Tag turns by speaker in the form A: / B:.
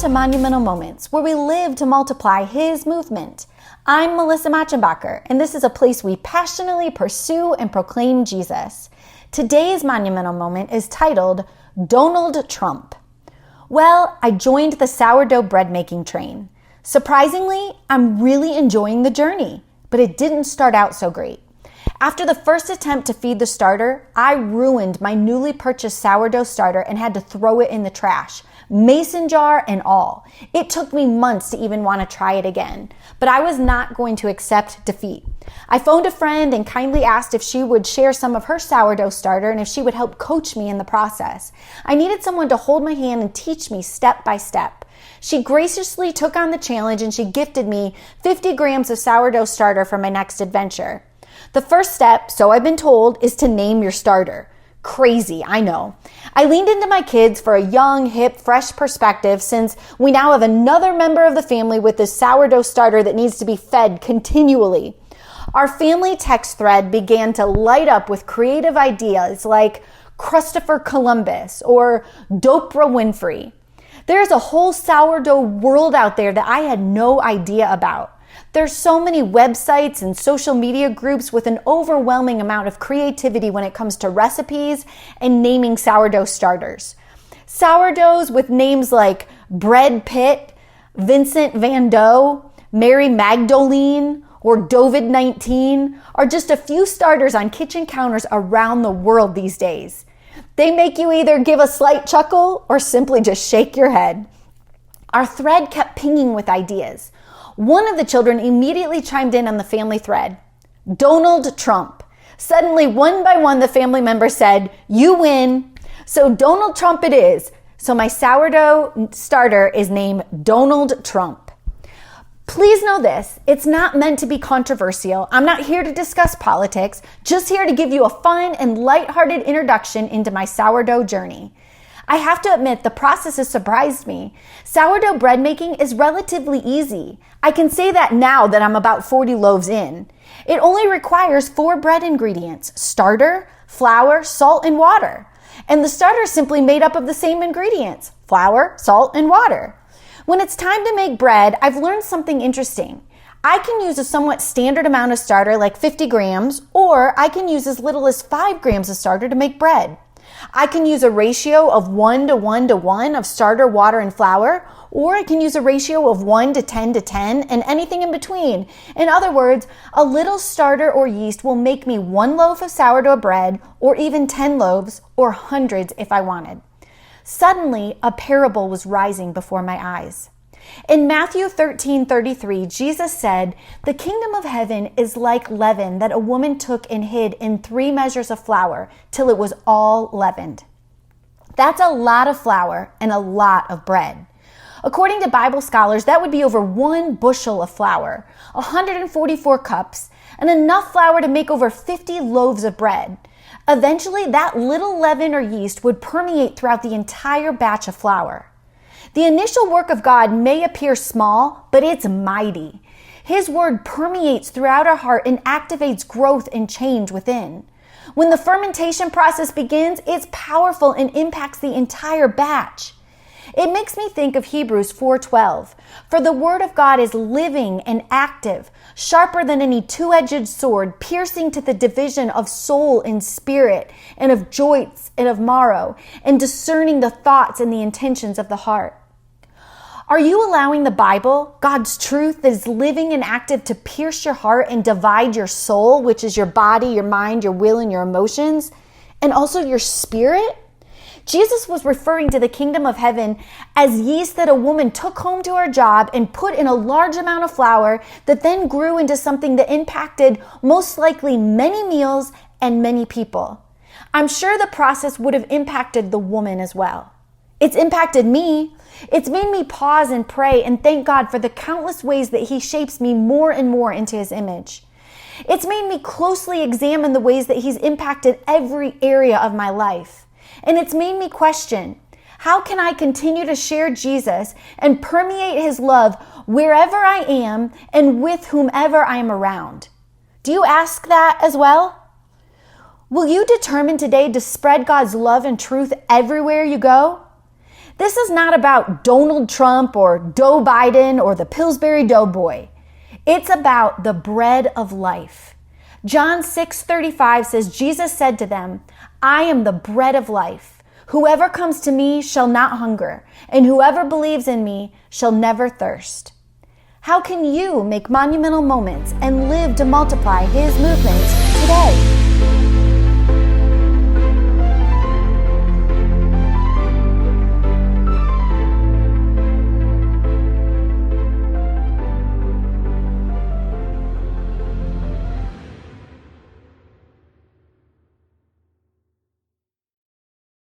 A: to Monumental Moments, where we live to multiply His movement. I'm Melissa Machenbacher, and this is a place we passionately pursue and proclaim Jesus. Today's Monumental Moment is titled, Doughnald Trump. Well, I joined the sourdough bread making train. Surprisingly, I'm really enjoying the journey, but it didn't start out so great. After the first attempt to feed the starter, I ruined my newly purchased sourdough starter and had to throw it in the trash, mason jar and all. It took me months to even want to try it again, but I was not going to accept defeat. I phoned a friend and kindly asked if she would share some of her sourdough starter and if she would help coach me in the process. I needed someone to hold my hand and teach me step by step. She graciously took on the challenge and she gifted me 50 grams of sourdough starter for my next adventure. The first step, so I've been told, is to name your starter. Crazy, I know. I leaned into my kids for a young, hip, fresh perspective since we now have another member of the family with this sourdough starter that needs to be fed continually. Our family text thread began to light up with creative ideas like Christopher Columbus or Dopra Winfrey. There's a whole sourdough world out there that I had no idea about. There's so many websites and social media groups with an overwhelming amount of creativity when it comes to recipes and naming sourdough starters. Sourdoughs with names like Bread Pitt, Vincent Van Gogh, Mary Magdalene, or Dovid-19 are just a few starters on kitchen counters around the world these days. They make you either give a slight chuckle or simply just shake your head. Our thread kept pinging with ideas. One of the children immediately chimed in on the family thread. Doughnald Trump. Suddenly, one by one, the family members said, "You win." So Doughnald Trump it is. So my sourdough starter is named Doughnald Trump. Please know this, it's not meant to be controversial. I'm not here to discuss politics, just here to give you a fun and lighthearted introduction into my sourdough journey. I have to admit, the process has surprised me. Sourdough bread making is relatively easy. I can say that now that I'm about 40 loaves in. It only requires 4 bread ingredients: starter, flour, salt, and water. And the starter is simply made up of the same ingredients: flour, salt, and water. When it's time to make bread, I've learned something interesting. I can use a somewhat standard amount of starter, like 50 grams, or I can use as little as 5 grams of starter to make bread. I can use a ratio of 1 to 1 to 1 of starter, water, and flour, or I can use a ratio of 1 to 10 to 10 and anything in between. In other words, a little starter or yeast will make me 1 loaf of sourdough bread, or even 10 loaves, or hundreds if I wanted. Suddenly, a parable was rising before my eyes. In Matthew 13:33, Jesus said, "The kingdom of heaven is like leaven that a woman took and hid in 3 measures of flour till it was all leavened." That's a lot of flour and a lot of bread. According to Bible scholars, that would be over 1 bushel of flour, 144 cups, and enough flour to make over 50 loaves of bread. Eventually, that little leaven or yeast would permeate throughout the entire batch of flour. The initial work of God may appear small, but it's mighty. His word permeates throughout our heart and activates growth and change within. When the fermentation process begins, it's powerful and impacts the entire batch. It makes me think of Hebrews 4:12. For the word of God is living and active, sharper than any 2-edged sword, piercing to the division of soul and spirit, and of joints and of marrow, and discerning the thoughts and the intentions of the heart. Are you allowing the Bible, God's truth that is living and active, to pierce your heart and divide your soul, which is your body, your mind, your will, and your emotions, and also your spirit? Jesus was referring to the kingdom of heaven as yeast that a woman took home to her job and put in a large amount of flour that then grew into something that impacted most likely many meals and many people. I'm sure the process would have impacted the woman as well. It's impacted me. It's made me pause and pray and thank God for the countless ways that He shapes me more and more into His image. It's made me closely examine the ways that He's impacted every area of my life. And it's made me question, how can I continue to share Jesus and permeate His love wherever I am and with whomever I am around? Do you ask that as well? Will you determine today to spread God's love and truth everywhere you go? This is not about Donald Trump or Joe Biden or the Pillsbury Doughboy. It's about the bread of life. John 6:35 says, Jesus said to them, I am the bread of life. Whoever comes to me shall not hunger, and whoever believes in me shall never thirst. How can you make monumental moments and live to multiply his movement today?